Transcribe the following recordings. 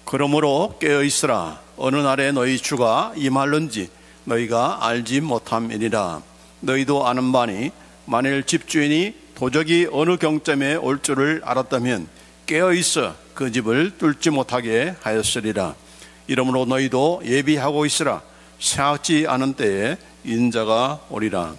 그러므로 깨어있으라. 어느 날에 너희 주가 임할는지 너희가 알지 못함이니라. 너희도 아는 바니 만일 집주인이 도적이 어느 경점에 올 줄을 알았다면 깨어있어 그 집을 뚫지 못하게 하였으리라. 이러므로 너희도 예비하고 있으라. 생각지 않은 때에 인자가 오리라.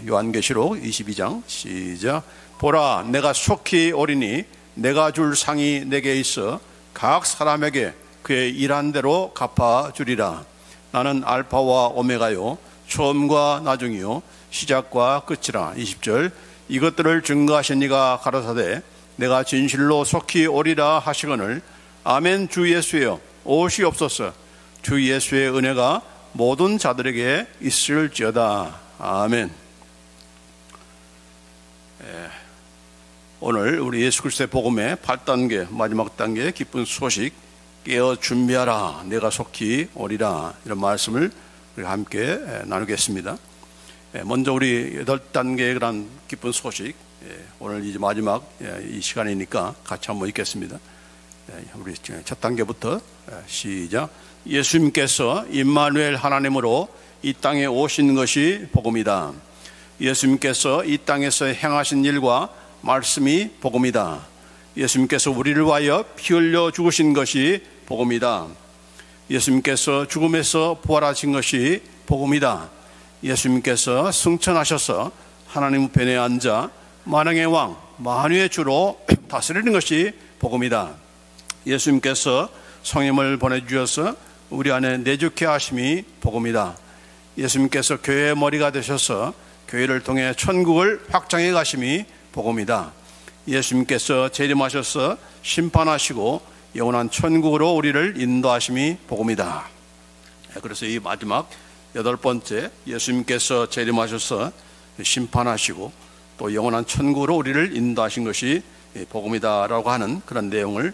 요한계시록 22장 시작. 보라, 내가 속히 오리니 내가 줄 상이 내게 있어 각 사람에게 그의 일한 대로 갚아주리라. 나는 알파와 오메가요 처음과 나중이요 시작과 끝이라. 20절. 이것들을 증거하신 이가 가라사대 내가 진실로 속히 오리라 하시거늘 아멘. 주 예수여 오시옵소서. 주 예수의 은혜가 모든 자들에게 있을지어다. 아멘. 오늘 우리 예수 그리스도의 복음의 8단계 마지막 단계 기쁜 소식 깨어 준비하라. 내가 속히 오리라. 이런 말씀을 우리가 함께 나누겠습니다. 먼저 우리 8단계의 그런 기쁜 소식, 오늘 이제 마지막 이 시간이니까 같이 한번 읽겠습니다. 우리 첫 단계부터 시작. 예수님께서 임마누엘 하나님으로 이 땅에 오신 것이 복음이다. 예수님께서 이 땅에서 행하신 일과 말씀이 복음이다. 예수님께서 우리를 위하여 피 흘려 죽으신 것이 복음이다. 예수님께서 죽음에서 부활하신 것이 복음이다. 예수님께서 승천하셔서 하나님 우편에 앉아 만왕의 왕 만유의 주로 다스리는 것이 복음이다. 예수님께서 성령을 보내주셔서 우리 안에 내주케 하심이 복음이다. 예수님께서 교회의 머리가 되셔서 교회를 통해 천국을 확장해 가심이 복음이다. 예수님께서 재림하셔서 심판하시고 영원한 천국으로 우리를 인도하심이 복음이다. 그래서 이 마지막 8번째, 예수님께서 재림하셔서 심판하시고 또 영원한 천국으로 우리를 인도하신 것이 복음이다라고 하는 그런 내용을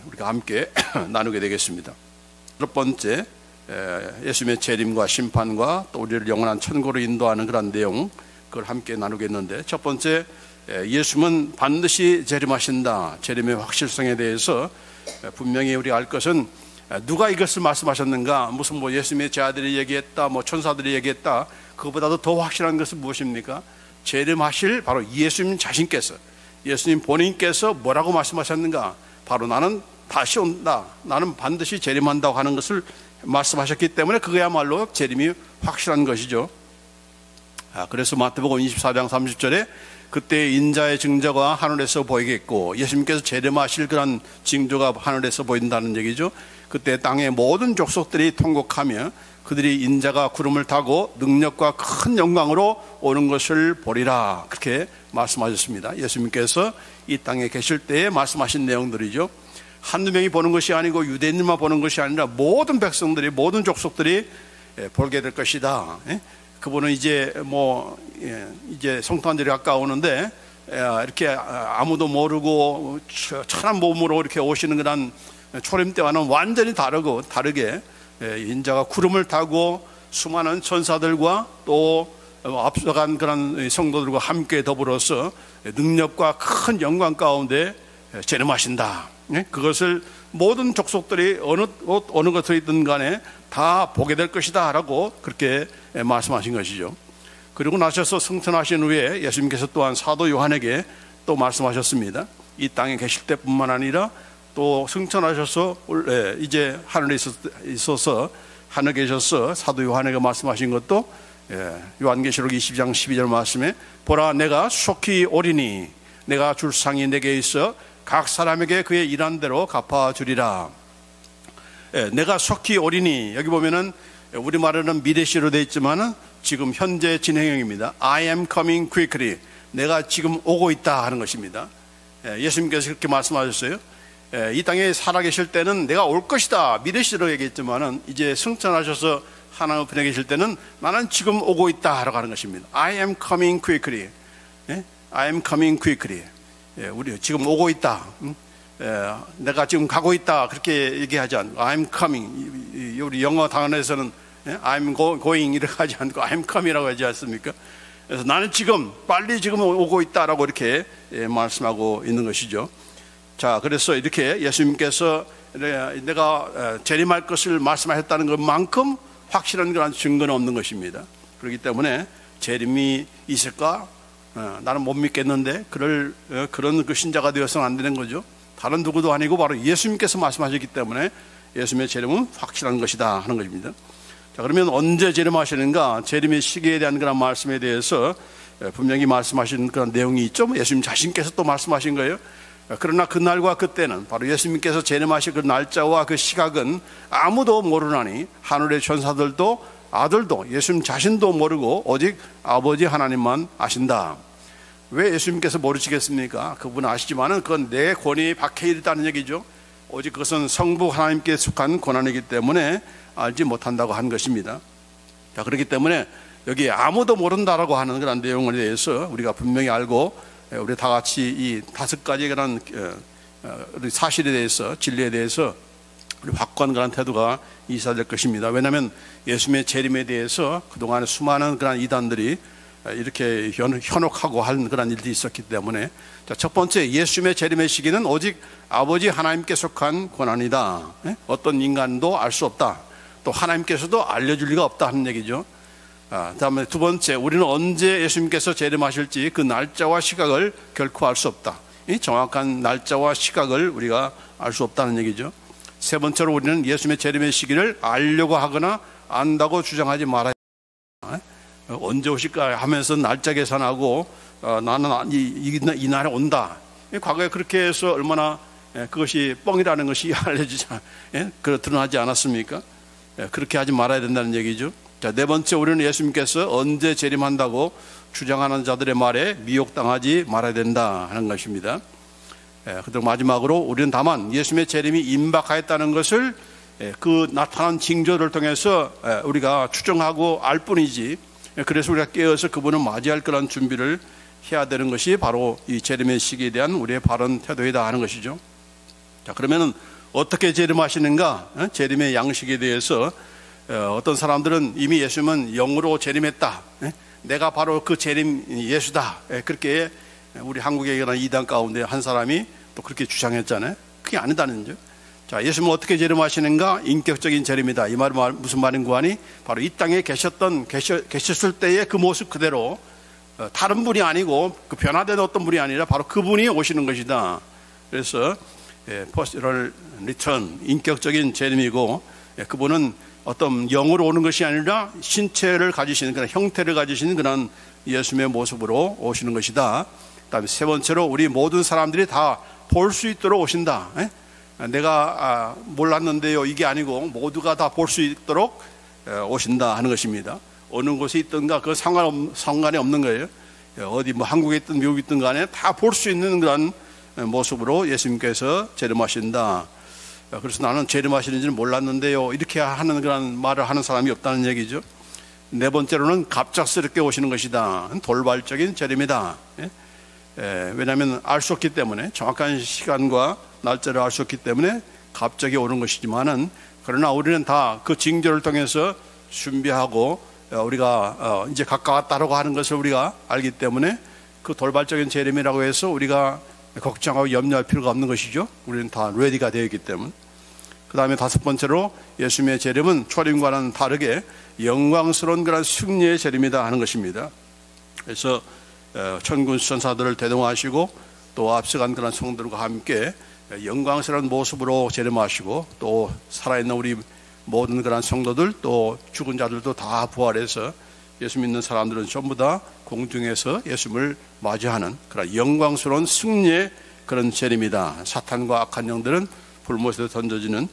우리가 함께 나누게 되겠습니다. 8번째, 예수님의 재림과 심판과 또 우리를 영원한 천국으로 인도하는 그런 내용, 그걸 함께 나누겠는데, 첫 번째, 예수님은 반드시 재림하신다. 재림의 확실성에 대해서 분명히 우리가 알 것은, 누가 이것을 말씀하셨는가? 무슨 뭐 예수님의 제자들이 얘기했다, 뭐 천사들이 얘기했다. 그것보다도 더 확실한 것은 무엇입니까? 재림하실 바로 예수님 자신께서, 예수님 본인께서 뭐라고 말씀하셨는가? 바로 나는 다시 온다, 나는 반드시 재림한다고 하는 것을 말씀하셨기 때문에 그거야말로 재림이 확실한 것이죠. 그래서 마태복음 24장 30절에 그때 인자의 증거가 하늘에서 보이겠고, 예수님께서 재림하실 그런 징조가 하늘에서 보인다는 얘기죠. 그때 땅의 모든 족속들이 통곡하며 그들이 인자가 구름을 타고 능력과 큰 영광으로 오는 것을 보리라. 그렇게 말씀하셨습니다. 예수님께서 이 땅에 계실 때에 말씀하신 내용들이죠. 한두 명이 보는 것이 아니고 유대인들만 보는 것이 아니라 모든 백성들이, 모든 족속들이 보게 될 것이다. 그분은 이제 이제 성탄절이 가까우는데 이렇게 아무도 모르고 천한 몸으로 이렇게 오시는 그런 초림 때와는 완전히 다르게 인자가 구름을 타고 수많은 천사들과 또 앞서간 그런 성도들과 함께 더불어서 능력과 큰 영광 가운데 재림하신다. 그것을 모든 족속들이 어느 것에 있든 간에 다 보게 될 것이다 라고 그렇게 말씀하신 것이죠. 그리고 나셔서 승천하신 후에 예수님께서 또한 사도 요한에게 또 말씀하셨습니다. 이 땅에 계실 때뿐만 아니라 또 승천하셔서 이제 하늘에 있어서 하늘에 계셔서 사도 요한에게 말씀하신 것도 요한계시록 20장 12절 말씀에 보라, 내가 속히 오리니 내가 줄 상이 내게 있어 각 사람에게 그의 일한 대로 갚아주리라. 내가 속히 오리니, 여기 보면은 우리말에는 미래시로 되어 있지만은 지금 현재 진행형입니다. I am coming quickly. 내가 지금 오고 있다 하는 것입니다. 예수님께서 그렇게 말씀하셨어요. 이 땅에 살아계실 때는 내가 올 것이다 미래시로 얘기했지만은 이제 승천하셔서 하나님 편에 계실 때는 나는 지금 오고 있다 라고 하는 것입니다. I am coming quickly. I am coming quickly. 우리 지금 오고 있다. 내가 지금 가고 있다. 그렇게 얘기하지 않고 I'm coming. 우리 영어 단어에서는 I'm going 이렇게 하지 않고 I'm coming이라고 하지 않습니까? 그래서 나는 지금 빨리 지금 오고 있다라고 이렇게 말씀하고 있는 것이죠. 자, 그래서 이렇게 예수님께서 내가 재림할 것을 말씀하셨다는 것만큼 확실한 그런 증거는 없는 것입니다. 그렇기 때문에 재림이 있을까? 나는 못 믿겠는데 그런 그 신자가 되어서는 안 되는 거죠. 다른 누구도 아니고 바로 예수님께서 말씀하셨기 때문에 예수님의 재림은 확실한 것이다 하는 것입니다. 자, 그러면 언제 재림하시는가? 재림의 시기에 대한 그런 말씀에 대해서 분명히 말씀하신 그런 내용이 있죠. 예수님 자신께서 또 말씀하신 거예요. 그러나 그날과 그때는 바로 예수님께서 재림하실 그 날짜와 그 시각은 아무도 모르나니 하늘의 천사들도 아들도 예수님 자신도 모르고 오직 아버지 하나님만 아신다. 왜 예수님께서 모르시겠습니까? 그분 아시지만은 그건 내 권위에 박혀 있다는 얘기죠. 오직 그것은 성부 하나님께 속한 권한이기 때문에 알지 못한다고 한 것입니다. 자, 그렇기 때문에 여기 아무도 모른다라고 하는 그런 내용에 대해서 우리가 분명히 알고 우리 다 같이 이 5가지의 그런 사실에 대해서 진리에 대해서 우리 확고한 그런 태도가 있어야 될 것입니다. 왜냐하면 예수님의 재림에 대해서 그동안 수많은 그런 이단들이 이렇게 현혹하고 한 그런 일들이 있었기 때문에 자, 첫 번째 예수님의 재림의 시기는 오직 아버지 하나님께 속한 권한이다. 어떤 인간도 알 수 없다. 또 하나님께서도 알려줄 리가 없다 하는 얘기죠. 다음에 두 번째, 우리는 언제 예수님께서 재림하실지 그 날짜와 시각을 결코 알 수 없다. 이 정확한 날짜와 시각을 우리가 알 수 없다는 얘기죠. 세 번째로 우리는 예수님의 재림의 시기를 알려고 하거나 안다고 주장하지 말아야 한다. 언제 오실까 하면서 날짜 계산하고 나는 이 날에 온다. 과거에 그렇게 해서 얼마나 그것이 뻥이라는 것이 알려지지 드러나지 않았습니까? 그렇게 하지 말아야 된다는 얘기죠. 자, 네 번째, 우리는 예수님께서 언제 재림한다고 주장하는 자들의 말에 미혹당하지 말아야 된다 하는 것입니다. 그리고 마지막으로 우리는 다만 예수님의 재림이 임박하였다는 것을 그 나타난 징조를 통해서 우리가 추정하고 알 뿐이지, 그래서 우리가 깨어서 그분을 맞이할 그런 준비를 해야 되는 것이 바로 이 재림의 시기에 대한 우리의 바른 태도이다 하는 것이죠. 자, 그러면은 어떻게 재림하시는가? 재림의 양식에 대해서 어떤 사람들은 이미 예수님은 영으로 재림했다. 내가 바로 그 재림 예수다. 그렇게 우리 한국에 일어난 이단 가운데 한 사람이 또 그렇게 주장했잖아요. 그게 아니다는 거죠. 자, 예수님은 어떻게 재림하시는가? 인격적인 재림이다. 이 말은 무슨 말인고 하니 바로 이 땅에 계셨을 때의 그 모습 그대로 다른 분이 아니고 그 변화된 어떤 분이 아니라 바로 그분이 오시는 것이다. 그래서 퍼스널 리턴, 인격적인 재림이고 그분은 어떤 영으로 오는 것이 아니라 신체를 가지시는 그런 형태를 가지시는 그런 예수님의 모습으로 오시는 것이다. 그다음에 세 번째로 우리 모든 사람들이 다 볼 수 있도록 오신다. 내가 몰랐는데요, 이게 아니고 모두가 다 볼 수 있도록 오신다 하는 것입니다. 어느 곳에 있든가 그 상관이 없는 거예요. 어디 뭐 한국에 있든 미국에 있든 간에 다 볼 수 있는 그런 모습으로 예수님께서 재림하신다. 그래서 나는 재림하시는지는 몰랐는데요, 이렇게 하는 그런 말을 하는 사람이 없다는 얘기죠. 네 번째로는 갑작스럽게 오시는 것이다. 돌발적인 재림이다. 왜냐하면 알 수 없기 때문에, 정확한 시간과 날짜를 알 수 없기 때문에 갑자기 오는 것이지만은, 그러나 우리는 다 그 징조를 통해서 준비하고 우리가 이제 가까웠다라고 하는 것을 우리가 알기 때문에 그 돌발적인 재림이라고 해서 우리가 걱정하고 염려할 필요가 없는 것이죠. 우리는 다 레디가 되어 있기 때문에. 그 다음에 다섯 번째로 예수님의 재림은 초림과는 다르게 영광스러운 그런 승리의 재림이다 하는 것입니다. 그래서 천군 천사들을 대동하시고 또 앞서간 그런 성들과 함께 영광스러운 모습으로 재림하시고 또 살아있는 우리 모든 그런 성도들 또 죽은 자들도 다 부활해서 예수 믿는 사람들은 전부 다 공중에서 예수님을 맞이하는 그런 영광스러운 승리의 그런 재림이다. 사탄과 악한 영들은 불못에 던져지는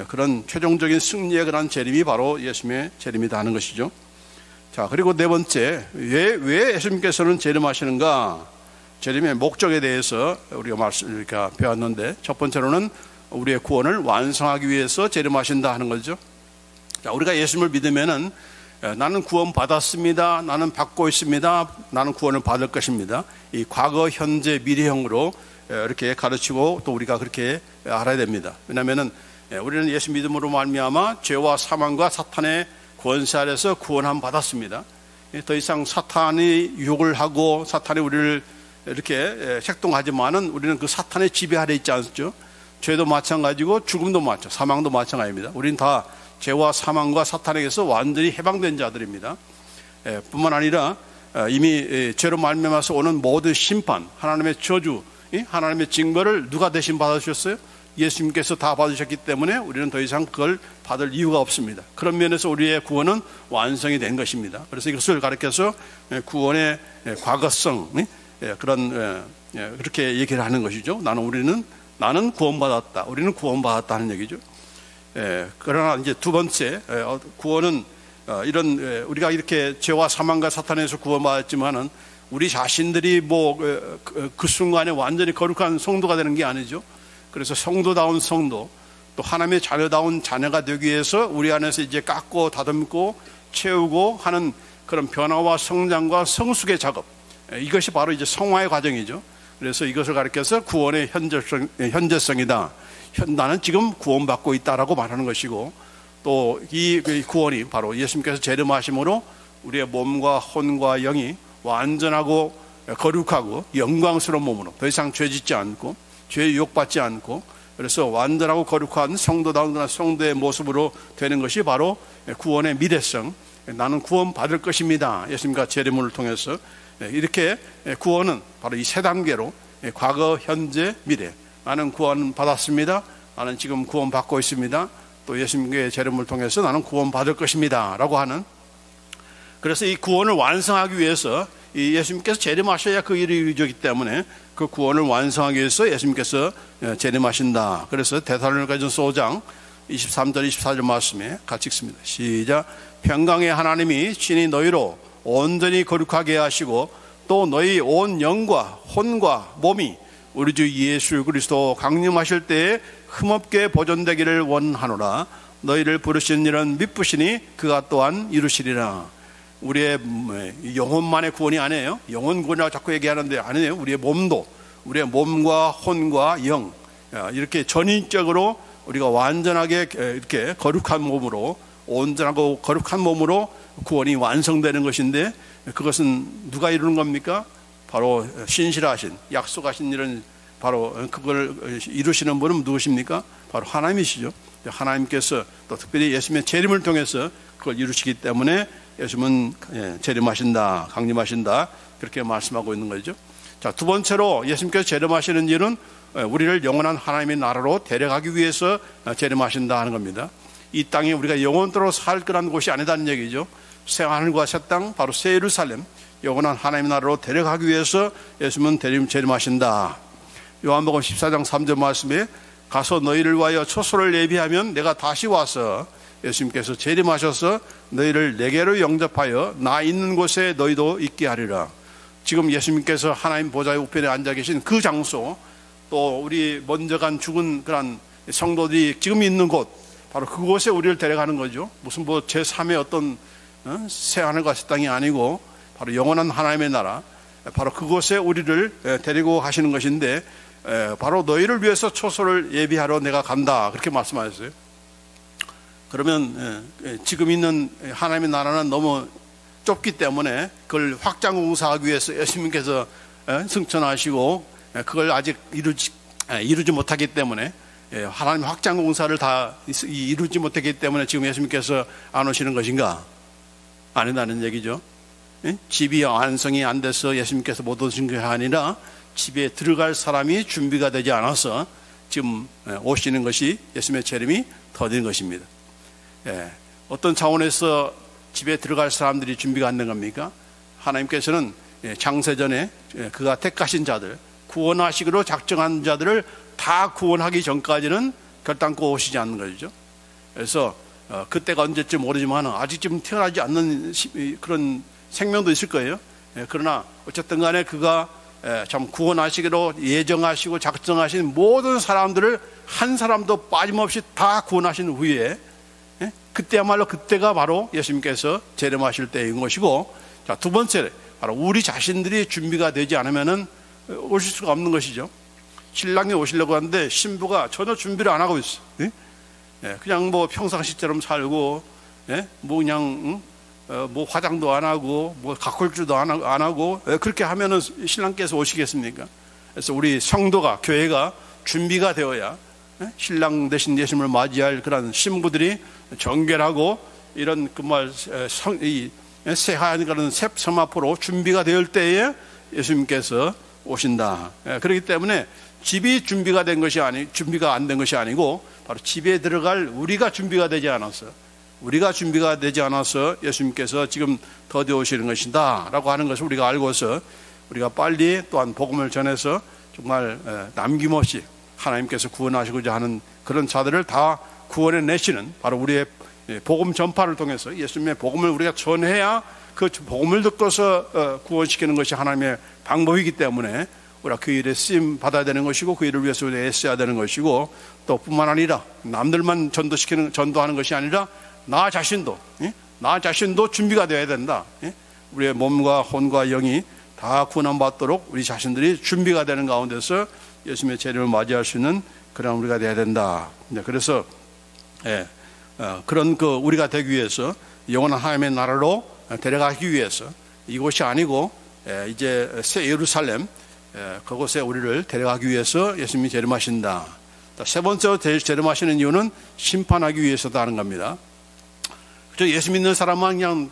그런 최종적인 승리의 그런 재림이 바로 예수님의 재림이다 하는 것이죠. 자, 그리고 네 번째, 왜 예수님께서는 재림하시는가? 재림의 목적에 대해서 우리가 이렇게 배웠는데, 첫 번째로는 우리의 구원을 완성하기 위해서 재림하신다 하는 거죠. 자, 우리가 예수님을 믿으면은 나는 구원 받았습니다. 나는 받고 있습니다. 나는 구원을 받을 것입니다. 이 과거, 현재, 미래형으로 이렇게 가르치고 또 우리가 그렇게 알아야 됩니다. 왜냐하면은 우리는 예수 믿음으로 말미암아 죄와 사망과 사탄의 권세 아래서 구원함 받았습니다. 더 이상 사탄이 유혹을 하고 사탄이 우리를 이렇게 색동하지만은 우리는 그 사탄의 지배 아래 있지 않죠? 죄도 마찬가지고 죽음도 마찬가지고 사망도 마찬가지입니다. 우리는 다 죄와 사망과 사탄에게서 완전히 해방된 자들입니다. 뿐만 아니라 이미 죄로 말미암아서 오는 모든 심판, 하나님의 저주, 하나님의 징벌을 누가 대신 받으셨어요? 예수님께서 다 받으셨기 때문에 우리는 더 이상 그걸 받을 이유가 없습니다. 그런 면에서 우리의 구원은 완성이 된 것입니다. 그래서 이것을 가르쳐서 구원의 과거성, 그런 그렇게 얘기를 하는 것이죠. 나는 구원받았다. 우리는 구원받았다 하는 얘기죠. 그러나 이제 두 번째, 구원은 이런 우리가 이렇게 죄와 사망과 사탄에서 구원받았지만은 우리 자신들이 그 순간에 완전히 거룩한 성도가 되는 게 아니죠. 그래서 성도다운 성도, 또 하나님의 자녀다운 자녀가 되기 위해서 우리 안에서 이제 깎고 다듬고 채우고 하는 그런 변화와 성장과 성숙의 작업, 이것이 바로 이제 성화의 과정이죠. 그래서 이것을 가리켜서 구원의 현재성이다. 나는 지금 구원받고 있다라고 말하는 것이고, 또 이 구원이 바로 예수님께서 재림하심으로 우리의 몸과 혼과 영이 완전하고 거룩하고 영광스러운 몸으로 더 이상 죄짓지 않고 죄에 유혹받지 않고, 그래서 완전하고 거룩한 성도다운 성도의 모습으로 되는 것이 바로 구원의 미래성, 나는 구원받을 것입니다. 예수님과 재림을 통해서 이렇게 구원은 바로 이 세 단계로 과거, 현재, 미래, 나는 구원받았습니다. 나는 지금 구원받고 있습니다. 또 예수님의 재림을 통해서 나는 구원받을 것입니다 라고 하는, 그래서 이 구원을 완성하기 위해서 이 예수님께서 재림하셔야 그 일이 이루어지기 때문에 그 구원을 완성하기 위해서 예수님께서 재림하신다. 그래서 데살로니가전서 5장 23절 24절 말씀에 같이 읽습니다. 시작. 평강의 하나님이 친히 너희로 온전히 거룩하게 하시고 또 너희 온 영과 혼과 몸이 우리 주 예수 그리스도 강림하실 때에 흠없게 보존되기를 원하노라. 너희를 부르신 이는 미쁘시니 그가 또한 이루시리라. 우리의 영혼만의 구원이 아니에요. 영혼 구원이라고 자꾸 얘기하는데 아니에요. 우리의 몸도, 우리의 몸과 혼과 영, 이렇게 전인적으로 우리가 완전하게 이렇게 거룩한 몸으로, 온전하고 거룩한 몸으로 구원이 완성되는 것인데, 그것은 누가 이루는 겁니까? 바로 신실하신, 약속하신 일은 바로 그걸 이루시는 분은 누구십니까? 바로 하나님이시죠. 하나님께서 또 특별히 예수님의 재림을 통해서 그걸 이루시기 때문에 예수님은 재림하신다, 강림하신다, 그렇게 말씀하고 있는 거죠. 자, 두 번째로 예수님께서 재림하시는 일은 우리를 영원한 하나님의 나라로 데려가기 위해서 재림하신다 하는 겁니다. 이 땅에 우리가 영원토록 살 거라는 곳이 아니다는 얘기죠. 새 하늘과 새 땅, 바로 새 예루살렘, 영원한 하나님의 나라로 데려가기 위해서 예수님은 재림하신다. 요한복음 14장 3절 말씀에 가서 너희를 위하여 초소를 예비하면 내가 다시 와서, 예수님께서 재림하셔서 너희를 내게로 영접하여 나 있는 곳에 너희도 있게 하리라. 지금 예수님께서 하나님 보좌의 우편에 앉아 계신 그 장소, 또 우리 먼저 간 죽은 그런 성도들이 지금 있는 곳, 바로 그곳에 우리를 데려가는 거죠. 무슨 제3의 어떤 새하늘과 새 땅이 아니고 바로 영원한 하나님의 나라, 바로 그곳에 우리를 데리고 가시는 것인데, 바로 너희를 위해서 초소를 예비하러 내가 간다, 그렇게 말씀하셨어요. 그러면 지금 있는 하나님의 나라는 너무 좁기 때문에 그걸 확장 공사하기 위해서 예수님께서 승천하시고 그걸 아직 이루지 못하기 때문에, 하나님 확장 공사를 다 이루지 못했기 때문에 지금 예수님께서 안 오시는 것인가? 아니다는 얘기죠. 집이 완성이 안 돼서 예수님께서 못 오신 게 아니라 집에 들어갈 사람이 준비가 되지 않아서 지금 오시는 것이 예수님의 재림이 더딘 것입니다. 어떤 차원에서 집에 들어갈 사람들이 준비가 안 된 겁니까? 하나님께서는 창세전에 그가 택하신 자들, 구원하시기로 작정한 자들을 다 구원하기 전까지는 결단코 오시지 않는 거죠. 그래서 그때가 언제쯤 모르지만 아직 지금 태어나지 않는 그런 생명도 있을 거예요. 그러나 어쨌든 간에 그가 참 구원하시기로 예정하시고 작정하신 모든 사람들을 한 사람도 빠짐없이 다 구원하신 후에, 그때야말로 그때가 바로 예수님께서 재림하실 때인 것이고, 자, 두 번째, 바로 우리 자신들이 준비가 되지 않으면은 오실 수가 없는 것이죠. 신랑이 오시려고 하는데 신부가 전혀 준비를 안 하고 있어. 그냥 평상시처럼 살고, 그냥 뭐 화장도 안 하고 뭐 가꿀줄도 안 하고 그렇게 하면은 신랑께서 오시겠습니까? 그래서 우리 성도가, 교회가 준비가 되어야 신랑 대신 예수님을 맞이할 그런 신부들이 정결하고 이런 정말 새하얀 그런 세마포로 준비가 될 때에 예수님께서 오신다. 그렇기 때문에 집이 준비가 안 된 것이 아니고 바로 집에 들어갈 우리가 준비가 되지 않아서 예수님께서 지금 더디 오시는 것이다 라고 하는 것을 우리가 알고서 우리가 빨리 또한 복음을 전해서 정말 남김없이 하나님께서 구원하시고자 하는 그런 자들을 다 구원해 내시는 바로 우리의 복음 전파를 통해서 예수님의 복음을 우리가 전해야 그 복음을 듣고서 구원시키는 것이 하나님의 방법이기 때문에 우리가 그 일에 쓰임 받아야 되는 것이고 그 일을 위해서 우리가 애써야 되는 것이고 또 뿐만 아니라 남들만 전도하는 것이 아니라 나 자신도 준비가 되어야 된다. 우리의 몸과 혼과 영이 다 구원받도록 우리 자신들이 준비가 되는 가운데서 예수님의 재림을 맞이할 수 있는 그런 우리가 되어야 된다. 그래서 그런 우리가 되기 위해서 영원한 하나님의 나라로 데려가기 위해서 이곳이 아니고 이제 새 예루살렘 그곳에 우리를 데려가기 위해서 예수님이 재림하신다. 세 번째로 재림하시는 이유는 심판하기 위해서도 하는 겁니다. 예수 믿는 사람만 그냥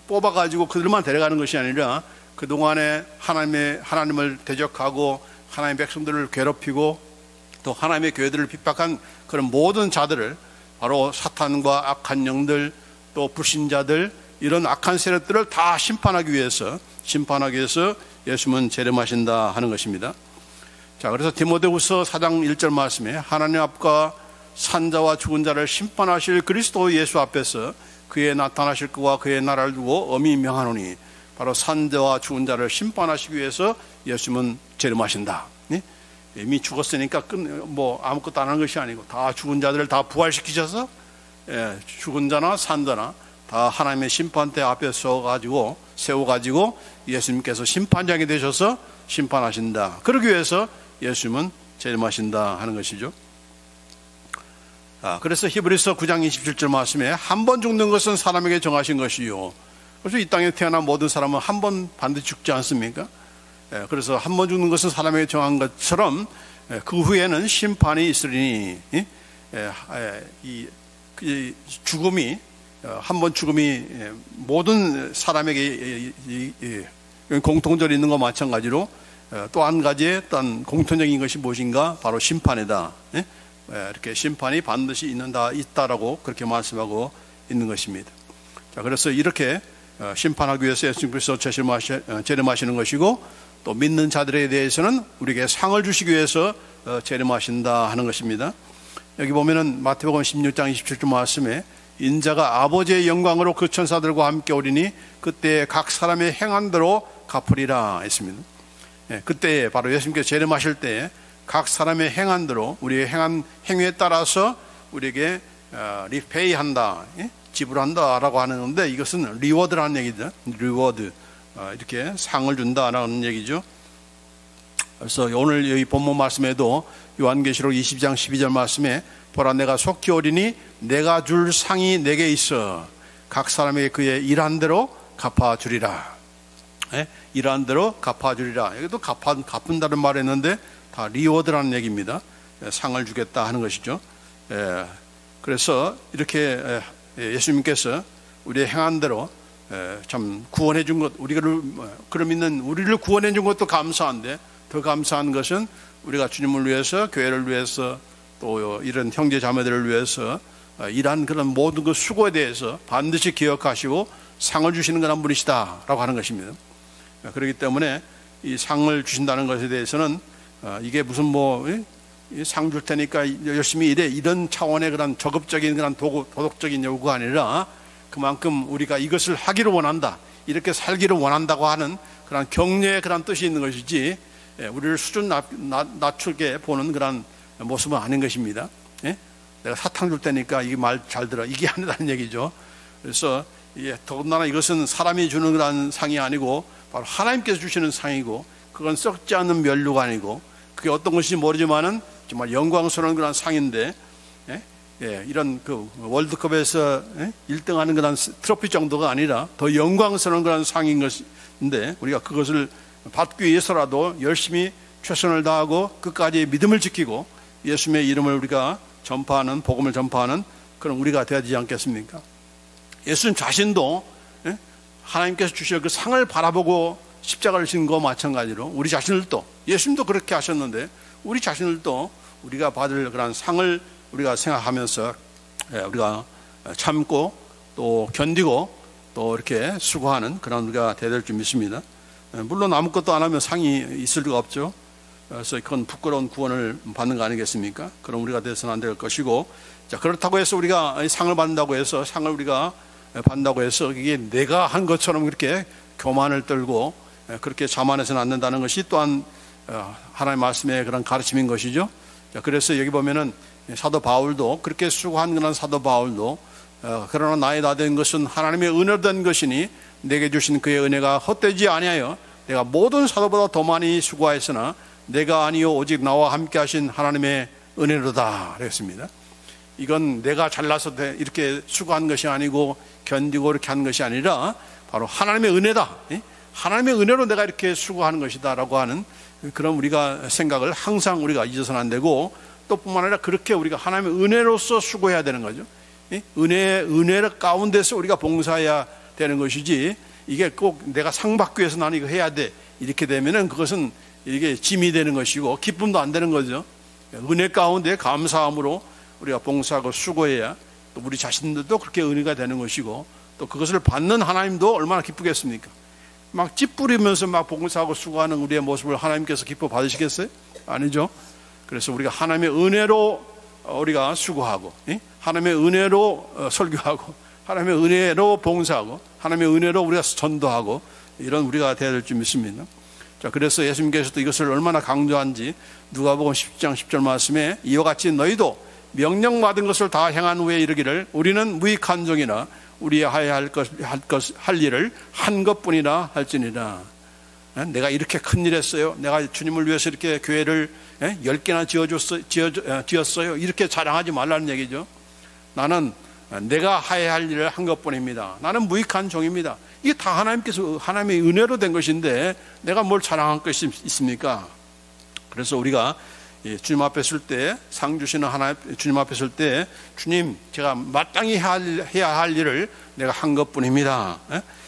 뽑아가지고 그들만 데려가는 것이 아니라 그동안에 하나님을 대적하고 하나님의 백성들을 괴롭히고 또 하나님의 교회들을 핍박한 그런 모든 자들을 바로 사탄과 악한 영들 또 불신자들 이런 악한 세력들을 다 심판하기 위해서 예수님은 재림하신다 하는 것입니다. 자, 그래서 디모데후서 4장 1절 말씀에 하나님 앞과 산자와 죽은 자를 심판하실 그리스도 예수 앞에서 그의 나타나실 것과 그의 나라를 두고 엄히 명하노니 바로 산자와 죽은 자를 심판하시기 위해서 예수님은 재림하신다. 이미 죽었으니까 뭐 아무것도 안 하는 것이 아니고 다 죽은 자들을 다 부활시키셔서 죽은 자나 산자나 다 하나님의 심판대 앞에 세워가지고 예수님께서 심판장이 되셔서 심판하신다. 그러기 위해서 예수님은 재림하신다 하는 것이죠. 그래서 히브리서 9장 27절 말씀에 한 번 죽는 것은 사람에게 정하신 것이요. 그래서 이 땅에 태어난 모든 사람은 한 번 반드시 죽지 않습니까? 그래서 한 번 죽는 것은 사람에게 정한 것처럼 그 후에는 심판이 있으리니 이 죽음이 한 번 죽음이 모든 사람에게 공통적으로 있는 것과 마찬가지로 또 한 가지의 어떤 공통적인 것이 무엇인가? 바로 심판이다. 이렇게 심판이 반드시 있다라고 그렇게 말씀하고 있는 것입니다. 자, 그래서 이렇게 심판하기 위해서 예수님께서 재림하시는 것이고 또 믿는 자들에 대해서는 우리에게 상을 주시기 위해서 재림하신다 하는 것입니다. 여기 보면은 마태복음 16장 27절 말씀에 인자가 아버지의 영광으로 그 천사들과 함께 오리니 그때 각 사람의 행한 대로 갚으리라 했습니다. 그때 바로 예수님께서 재림하실 때 각 사람의 행한 대로 우리의 행한 행위에 따라서 우리에게 리페이한다, 지불한다라고 하는 건데 이것은 리워드라는 얘기죠. 리워드, 이렇게 상을 준다라는 얘기죠. 그래서 오늘 여기 본문 말씀에도 요한계시록 20장 12절 말씀에 보라 내가 속히 오리니 내가 줄 상이 내게 있어 각 사람에게 그의 일한 대로 갚아주리라. 일한 대로 갚아주리라. 여기도 갚은다는 말을 했는데 다 리워드라는 얘기입니다. 상을 주겠다 하는 것이죠. 그래서 이렇게 예수님께서 우리의 행한 대로 참 구원해 준 것, 우리를 구원해 준 것도 감사한데 더 감사한 것은 우리가 주님을 위해서, 교회를 위해서, 또 이런 형제 자매들을 위해서 일한 그런 모든 그 수고에 대해서 반드시 기억하시고 상을 주시는 그런 분이시다라고 하는 것입니다. 그렇기 때문에 이 상을 주신다는 것에 대해서는 이게 무슨 상 줄 테니까 열심히 일해 이런 차원의 그런 적극적인 그런 도덕적인 요구가 아니라 그만큼 우리가 이것을 하기를 원한다, 이렇게 살기를 원한다고 하는 그런 격려의 그런 뜻이 있는 것이지 우리를 수준 낮추게 보는 그런 모습은 아닌 것입니다. 내가 사탕 줄 테니까 이게 말 잘 들어, 이게 아니라는 얘기죠. 그래서 더군다나 이것은 사람이 주는 그런 상이 아니고 바로 하나님께서 주시는 상이고 그건 썩지 않는 면류가 아니고 그게 어떤 것인지 모르지만은 정말 영광스러운 그런 상인데 이런 그 월드컵에서 1등하는 그런 트로피 정도가 아니라 더 영광스러운 그런 상인 것인데 우리가 그것을 받기 위해서라도 열심히 최선을 다하고 끝까지 믿음을 지키고 예수님의 이름을 우리가 전파하는 복음을 전파하는 그런 우리가 되어야지 않겠습니까? 예수님 자신도 하나님께서 주실 그 상을 바라보고 십자가를 진 것과 마찬가지로 우리 자신들도 예수님도 그렇게 하셨는데 우리 자신들도 우리가 받을 그런 상을 우리가 생각하면서 우리가 참고 또 견디고 또 이렇게 수고하는 그런 우리가 되어야 될 줄 믿습니다. 물론 아무것도 안 하면 상이 있을 리가 없죠. 그래서 그건 부끄러운 구원을 받는 거 아니겠습니까? 그럼 우리가 돼서는 안 될 것이고, 자, 그렇다고 해서 우리가 상을 받는다고 해서 상을 우리가 받는다고 해서 이게 내가 한 것처럼 그렇게 교만을 떨고 그렇게 자만해서는 안 된다는 것이 또한 하나님의 말씀의 그런 가르침인 것이죠. 자, 그래서 여기 보면은 사도 바울도 그렇게 수고한 그런 사도 바울도 그러나 나의 다 된 것은 하나님의 은혜로 된 것이니 내게 주신 그의 은혜가 헛되지 아니하여 내가 모든 사도보다 더 많이 수고하였으나 내가 아니요 오직 나와 함께 하신 하나님의 은혜로다 그랬습니다. 이건 내가 잘나서 이렇게 수고한 것이 아니고 견디고 이렇게 한 것이 아니라 바로 하나님의 은혜다. 하나님의 은혜로 내가 이렇게 수고하는 것이다 라고 하는 그런 우리가 생각을 항상 우리가 잊어서는 안 되고 또 뿐만 아니라 그렇게 우리가 하나님의 은혜로서 수고해야 되는 거죠. 은혜 가운데서 우리가 봉사해야 되는 것이지 이게 꼭 내가 상 받기 위해서 나는 이거 해야 돼 이렇게 되면은 그것은 이게 짐이 되는 것이고 기쁨도 안 되는 거죠. 은혜 가운데 감사함으로 우리가 봉사하고 수고해야 또 우리 자신들도 그렇게 은혜가 되는 것이고 또 그것을 받는 하나님도 얼마나 기쁘겠습니까? 막 찌푸리면서 막 봉사하고 수고하는 우리의 모습을 하나님께서 기뻐 받으시겠어요? 아니죠. 그래서 우리가 하나님의 은혜로 우리가 수고하고 하나님의 은혜로 설교하고 하나님의 은혜로 봉사하고 하나님의 은혜로 우리가 전도하고 이런 우리가 되어야 될 줄 믿습니다. 자, 그래서 예수님께서도 이것을 얼마나 강조한지 누가복음 10장 10절 말씀에 이와 같이 너희도 명령받은 것을 다 행한 후에 이르기를 우리는 무익한 종이나 우리의 할 일을 한 것뿐이라 할지니라. 내가 이렇게 큰일 했어요. 내가 주님을 위해서 이렇게 교회를 10개나 지었어요. 이렇게 자랑하지 말라는 얘기죠. 나는 내가 해야 할 일을 한 것뿐입니다. 나는 무익한 종입니다. 이게 다 하나님의 은혜로 된 것인데 내가 뭘 자랑할 것이 있습니까? 그래서 우리가 주님 앞에 설 때, 상 주시는 주님 앞에 설 때 주님 제가 마땅히 해야 할 일을 내가 한 것뿐입니다.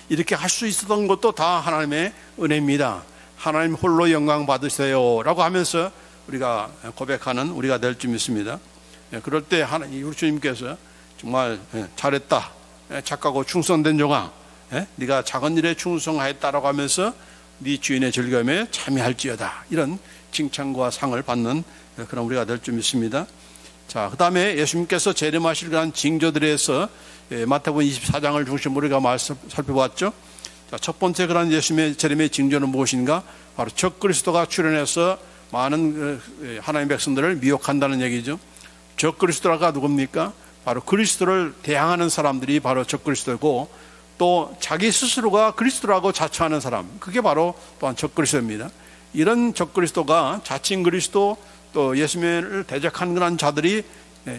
이렇게 할 수 있었던 것도 다 하나님의 은혜입니다. 하나님 홀로 영광 받으세요 라고 하면서 우리가 고백하는 우리가 될 줄 믿습니다. 그럴 때 우리 주님께서 정말 잘했다, 착하고 충성된 종아, 네가 작은 일에 충성하였다라고 하면서 네 주인의 즐거움에 참여할지어다, 이런 칭찬과 상을 받는 그런 우리가 될 줄 믿습니다. 자, 그 다음에 예수님께서 재림하실 그런 징조들에서 마태복음 24장을 중심으로 우리가 살펴봤죠. 자, 첫 번째 그런 예수님의 재림의 징조는 무엇인가? 바로 적그리스도가 출현해서 많은 하나님의 백성들을 미혹한다는 얘기죠. 적그리스도가 누굽니까? 바로 그리스도를 대항하는 사람들이 바로 적그리스도고, 또 자기 스스로가 그리스도라고 자처하는 사람, 그게 바로 또한 적그리스도입니다. 이런 적그리스도가 자칭 그리스도 또 예수님을 대적하는 그런 자들이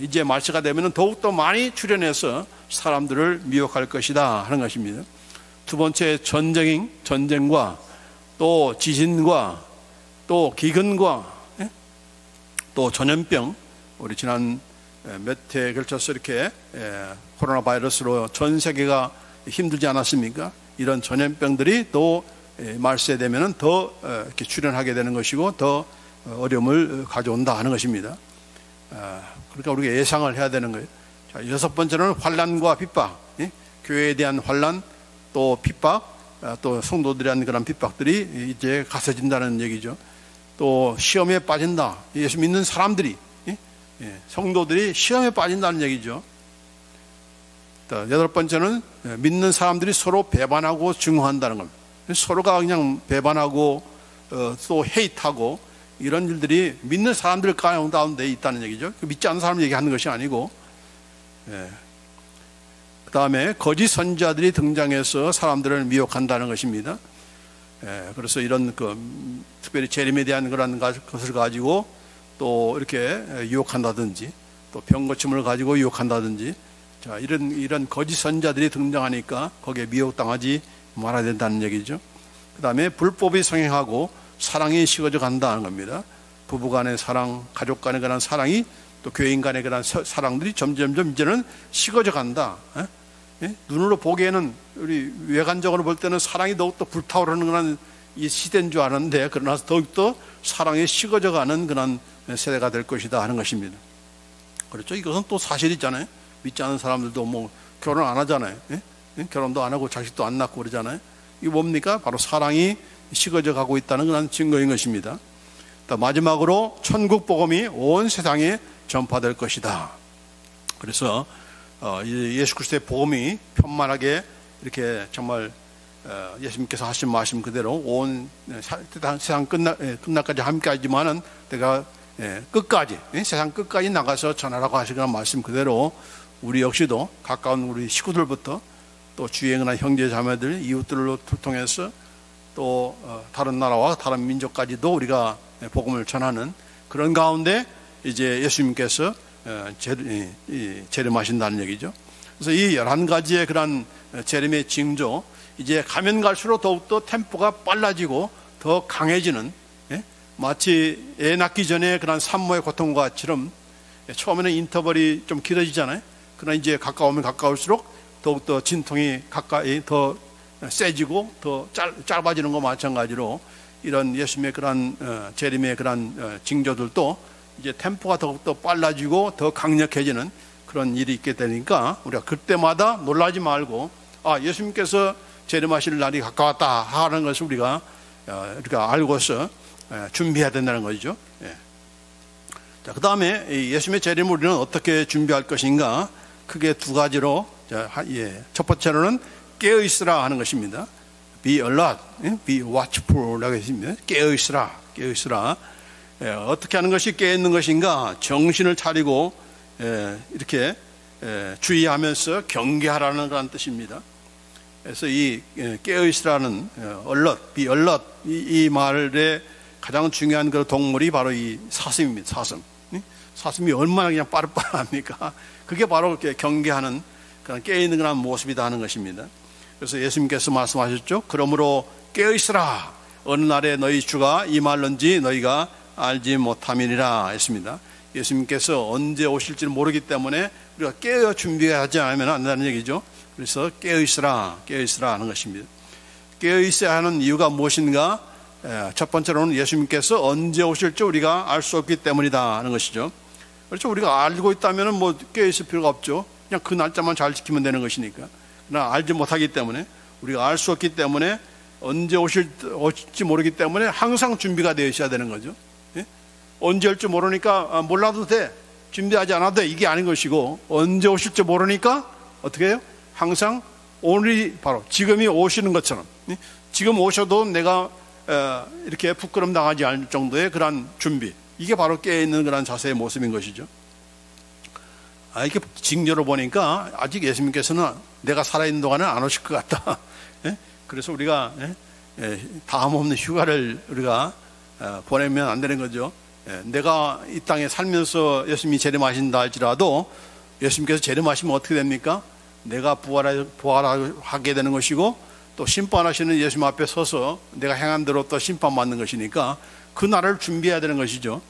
이제 말세가 되면 더욱더 많이 출현해서 사람들을 미혹할 것이다 하는 것입니다. 두 번째, 전쟁과 또 지진과 또 기근과 또 전염병, 우리 지난 몇 해에 걸쳐서 이렇게 코로나 바이러스로 전 세계가 힘들지 않았습니까? 이런 전염병들이 또 말세되면 더 이렇게 출현하게 되는 것이고 더 어려움을 가져온다 하는 것입니다. 그러니까 우리가 예상을 해야 되는 거예요. 자, 여섯 번째는 환난과 핍박, 교회에 대한 환난, 또 핍박, 또 성도들에 대한 그런 핍박들이 이제 가서진다는 얘기죠. 또 시험에 빠진다. 예수 믿는 사람들이, 성도들이 시험에 빠진다는 얘기죠. 여덟 번째는 믿는 사람들이 서로 배반하고 증오한다는 겁니다. 서로가 그냥 배반하고 또 헤이트하고 이런 일들이 믿는 사람들 가운데 있다는 얘기죠. 믿지 않는 사람 얘기하는 것이 아니고, 그 다음에 거짓 선지자들이 등장해서 사람들을 미혹한다는 것입니다. 그래서 이런 특별히 재림에 대한 그런 것을 가지고 또 이렇게 유혹한다든지, 또 병고침을 가지고 유혹한다든지, 자, 이런 거짓 선자들이 등장하니까 거기에 미혹당하지 말아야 된다는 얘기죠. 그 다음에 불법이 성행하고 사랑이 식어져 간다는 겁니다. 부부간의 사랑, 가족간의 그런 사랑이, 또 교인 간의 그런 사랑들이 점점점 이제는 식어져 간다. 눈으로 보기에는, 우리 외관적으로 볼 때는 사랑이 더욱더 불타오르는 그런 이 시대인 줄 아는데, 그러나 더욱더 사랑이 식어져 가는 그런 세대가 될 것이다 하는 것입니다. 그렇죠. 이것은 또 사실이잖아요. 믿지 않는 사람들도 뭐 결혼 안 하잖아요. 결혼도 안 하고 자식도 안 낳고 그러잖아요. 이게 뭡니까? 바로 사랑이 식어져 가고 있다는 그런 증거인 것입니다. 또 마지막으로 천국 복음이 온 세상에 전파될 것이다. 그래서 예수 그리스도의 복음이 편만하게 이렇게 정말 예수님께서 하신 말씀 그대로 온 세상 끝날까지 함께하지만은 내가 끝까지, 세상 끝까지 나가서 전하라고 하시는 말씀 그대로 우리 역시도 가까운 우리 식구들부터 또 주위에 있는 형제 자매들, 이웃들을 통해서 또 다른 나라와 다른 민족까지도 우리가 복음을 전하는 그런 가운데 이제 예수님께서 재림하신다는 얘기죠. 그래서 이 11가지의 그런 재림의 징조, 이제 가면 갈수록 더욱더 템포가 빨라지고 더 강해지는, 마치 애 낳기 전에 그런 산모의 고통과 같이럼 처음에는 인터벌이 좀 길어지잖아요. 그러나 이제 가까우면 가까울수록 더욱더 진통이 가까이 더 세지고 더 짧아지는 것과 마찬가지로 이런 예수님의 그런 재림의 그런 징조들도 이제 템포가 더욱더 빨라지고 더 강력해지는 그런 일이 있게 되니까 우리가 그때마다 놀라지 말고, 예수님께서 재림하실 날이 가까웠다 하는 것을 우리가 알고서 준비해야 된다는 거죠. 자, 그 다음에 예수님의 재림을 우리는 어떻게 준비할 것인가? 크게 두 가지로, 첫 번째로는 깨어있으라 하는 것입니다. Be alert, be watchful라고 했습니다. 깨어있으라. 어떻게 하는 것이 깨어있는 것인가? 정신을 차리고 이렇게 주의하면서 경계하라는 그런 뜻입니다. 그래서 이 깨어있으라는 alert, be alert, 이 말의 가장 중요한 그 동물이 바로 이 사슴입니다. 사슴이 얼마나 그냥 빠르합니까? 그게 바로 이렇게 경계하는 그런 깨어있는 그런 모습이다 하는 것입니다. 그래서 예수님께서 말씀하셨죠. 그러므로 깨어있으라. 어느 날에 너희 주가 임할런지 너희가 알지 못함이니라 했습니다. 예수님께서 언제 오실지를 모르기 때문에 우리가 깨어 준비하지 않으면 안 된다는 얘기죠. 그래서 깨어있으라 하는 것입니다. 깨어있어야 하는 이유가 무엇인가? 첫 번째로는 예수님께서 언제 오실지 우리가 알 수 없기 때문이다 하는 것이죠. 그렇죠. 우리가 알고 있다면 뭐 깨어있을 필요가 없죠. 그냥 그 날짜만 잘 지키면 되는 것이니까. 그러나 알지 못하기 때문에, 우리가 알 수 없기 때문에, 언제 오실지 모르기 때문에 항상 준비가 되어 있어야 되는 거죠. 언제 올지 모르니까 몰라도 돼, 준비하지 않아도 돼, 이게 아닌 것이고, 언제 오실지 모르니까 어떻게 해요? 항상 오늘이 바로 지금이 오시는 것처럼, 지금 오셔도 내가 이렇게 부끄럼 당하지 않을 정도의 그런 준비, 이게 바로 깨어있는 그런 자세의 모습인 것이죠. 이렇게 징조를 보니까 아직 예수님께서는 내가 살아있는 동안은 안 오실 것 같다. 그래서 우리가 다음 없는 휴가를 우리가 보내면 안 되는 거죠. 내가 이 땅에 살면서 예수님이 재림하신다 할지라도 예수님께서 재림하시면 어떻게 됩니까? 내가 부활하게 되는 것이고, 또 심판하시는 예수님 앞에 서서 내가 행한 대로 또 심판받는 것이니까 그 날을 준비해야 되는 것이죠.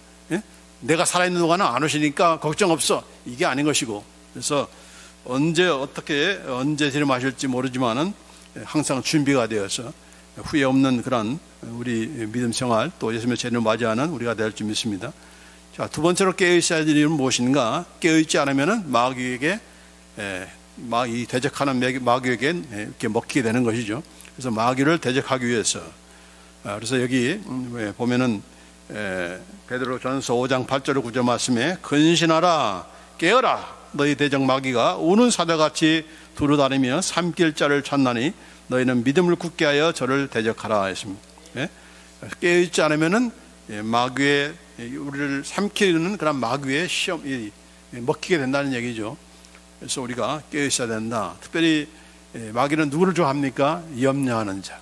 내가 살아있는 동안은 안 오시니까 걱정 없어, 이게 아닌 것이고, 그래서 언제 재림하실지 모르지만은 항상 준비가 되어서 후회 없는 그런 우리 믿음 생활, 또 예수님의 재림을 맞이하는 우리가 될 줄 믿습니다. 자, 두 번째로 깨어있어야 될 일은 무엇인가? 깨어있지 않으면은 마귀에게 이 대적하는 마귀에게 이렇게 먹히게 되는 것이죠. 그래서 마귀를 대적하기 위해서, 그래서 여기 보면은 베드로전서 5장 8절 9절 말씀에 근신하라, 깨어라, 너희 대적 마귀가 우는 사자같이 두루다니며 삼킬 자를 찾나니 너희는 믿음을 굳게 하여 저를 대적하라 했습니다. 깨어있지 않으면은 마귀의, 우리를 삼키는 그런 마귀의 시험이 먹히게 된다는 얘기죠. 그래서 우리가 깨어있어야 된다. 특별히 마귀는 누구를 좋아합니까? 염려하는 자.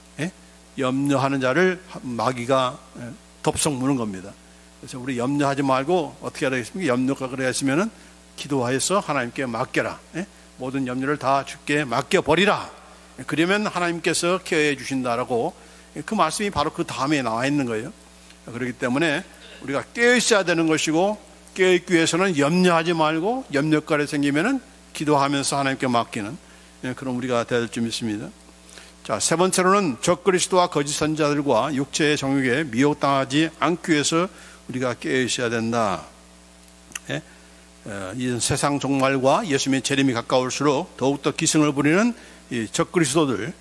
염려하는 자를 마귀가 덥석 무는 겁니다. 그래서 우리 염려하지 말고 어떻게 하라 했습니까? 염려가 그래 했으면은 기도하여서 하나님께 맡겨라. 모든 염려를 다 주께 맡겨버리라. 그러면 하나님께서 케어해 주신다라고, 그 말씀이 바로 그 다음에 나와 있는 거예요. 그렇기 때문에 우리가 깨어 있어야 되는 것이고, 깨어 있기 위해서는 염려하지 말고, 염려거리 생기면은 기도하면서 하나님께 맡기는 그런 우리가 되어야 될 줄 믿습니다. 자, 세 번째로는 적그리스도와 거짓 선지자들과 육체의 정욕에 미혹당하지 않기 위해서 우리가 깨어 있어야 된다. 이 세상 종말과 예수님의 재림이 가까울수록 더욱더 기승을 부리는 이 적그리스도들,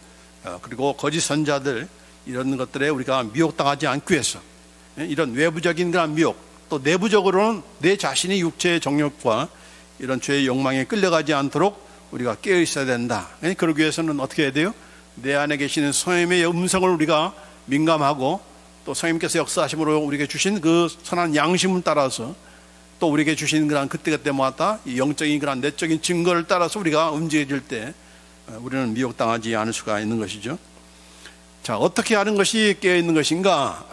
그리고 거짓 선지자들, 이런 것들에 우리가 미혹당하지 않기 위해서, 이런 외부적인 그런 미혹, 또 내부적으로는 내 자신이 육체의 정욕과 이런 죄의 욕망에 끌려가지 않도록 우리가 깨어 있어야 된다. 그러기 위해서는 어떻게 해야 돼요? 내 안에 계시는 성령의 음성을 우리가 민감하고, 또 성령께서 역사하심으로 우리에게 주신 그 선한 양심을 따라서, 또 우리에게 주신 그런 그때그때마다 영적인 그런 내적인 증거를 따라서 우리가 움직여질 때 우리는 미혹당하지 않을 수가 있는 것이죠. 자, 어떻게 하는 것이 깨어있는 것인가?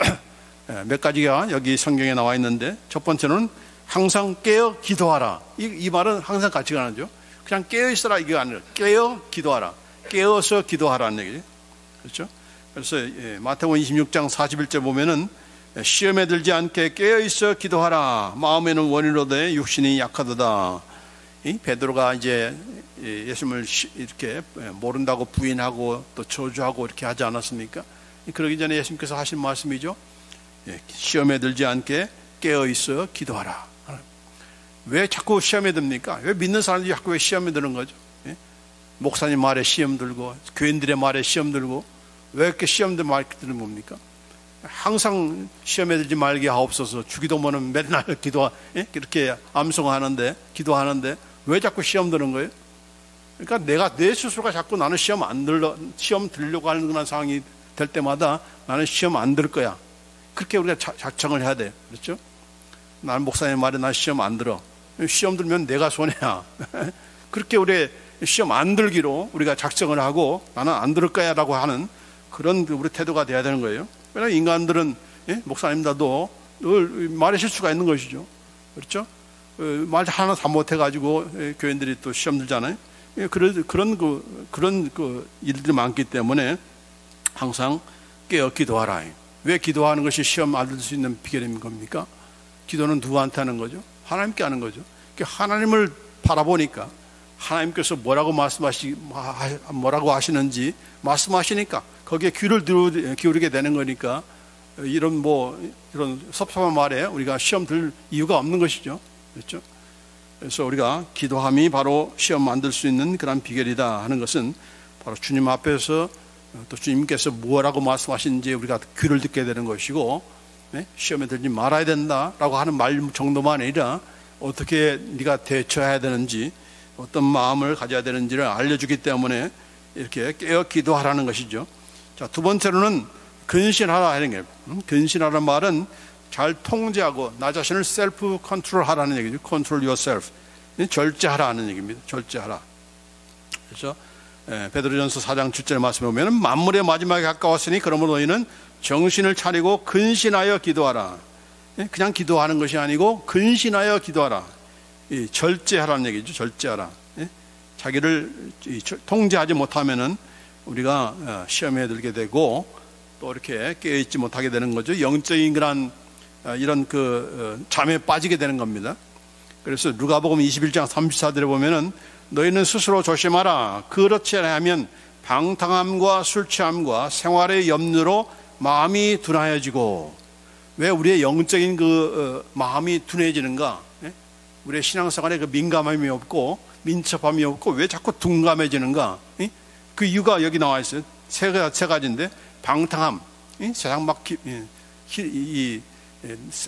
몇 가지가 여기 성경에 나와 있는데, 첫 번째는 항상 깨어 기도하라. 이 말은 항상 같이 가는죠. 그냥 깨어 있어라 이게 아니라 깨어 기도하라. 깨어서 기도하라는 얘기죠. 그렇죠? 그래서 마태복음 26장 41절 보면은 시험에 들지 않게 깨어 있어 기도하라. 마음에는 원이로되 육신이 약하도다. 베드로가 이제 예수님을 이렇게 모른다고 부인하고 또 저주하고 이렇게 하지 않았습니까? 그러기 전에 예수님께서 하신 말씀이죠. 시험에 들지 않게 깨어 있어 기도하라. 왜 자꾸 시험에 듭니까? 왜 믿는 사람들이 자꾸 왜 시험에 드는 거죠? 목사님 말에 시험 들고, 교인들의 말에 시험 들고, 왜 이렇게 시험들 많이 드는 겁니까? 항상 시험에 들지 말게 하옵소서. 주기도문은 맨날 이렇게 암송하는데, 기도하는데 왜 자꾸 시험 드는 거예요? 그러니까 내 스스로가 자꾸 나는 시험 들려고 하는 그런 상황이 될 때마다 나는 시험 안 들 거야. 그렇게 우리가 작정을 해야 돼요. 그렇죠? 나는 목사님 말에 난 시험 안 들어. 시험 들면 내가 손해야. 그렇게 우리 시험 안 들기로 우리가 작정을 하고 나는 안 들을 거야 라고 하는 그런 우리 태도가 돼야 되는 거예요. 왜냐하면 인간들은, 목사님들도 늘 말에 실수가 있는 것이죠. 그렇죠? 말 하나 다 못해가지고 교인들이 또 시험 들잖아요. 그런 일들이 많기 때문에 항상 깨어 기도하라. 왜 기도하는 것이 시험 안 들 수 있는 비결인 겁니까? 기도는 누구한테 하는 거죠? 하나님께 하는 거죠. 하나님을 바라보니까 하나님께서 뭐라고 하시는지 말씀하시니까 거기에 귀를 기울이게 되는 거니까 이런 섭섭한 말에 우리가 시험 들 이유가 없는 것이죠. 그렇죠? 그래서 우리가 기도함이 바로 시험 만들 수 있는 그런 비결이다 하는 것은 바로 주님 앞에서 또 주님께서 뭐라고 말씀하시는지 우리가 귀를 듣게 되는 것이고, 시험에 들지 말아야 된다라고 하는 말 정도만 아니라 어떻게 네가 대처해야 되는지, 어떤 마음을 가져야 되는지를 알려주기 때문에 이렇게 깨어 기도하라는 것이죠. 자, 두 번째로는 근신하라 하는 게, 근신하라는 말은 잘 통제하고 나 자신을 셀프 컨트롤 하라는 얘기죠. 컨트롤 yourself. 절제하라 하는 얘기입니다. 절제하라. 그래서 베드로전서 4장 7절 말씀에 보면 만물의 마지막에 가까웠으니 그러므로 너희는 정신을 차리고 근신하여 기도하라. 그냥 기도하는 것이 아니고 근신하여 기도하라. 절제하라는 얘기죠. 절제하라. 자기를 통제하지 못하면은 우리가 시험에 들게 되고 또 이렇게 깨어있지 못하게 되는 거죠. 영적인 그런 이런 잠에 빠지게 되는 겁니다. 그래서 누가복음 21장 34절에 보면은 너희는 스스로 조심하라. 그렇지 않으면 방탕함과 술 취함과 생활의 염려로 마음이 둔하여지고. 왜 우리의 영적인 마음이 둔해지는가? 우리의 신앙생활에 민감함이 없고 민첩함이 없고 왜 자꾸 둔감해지는가? 그 이유가 여기 나와 있어요. 세 가지인데, 방탕함, 세상 막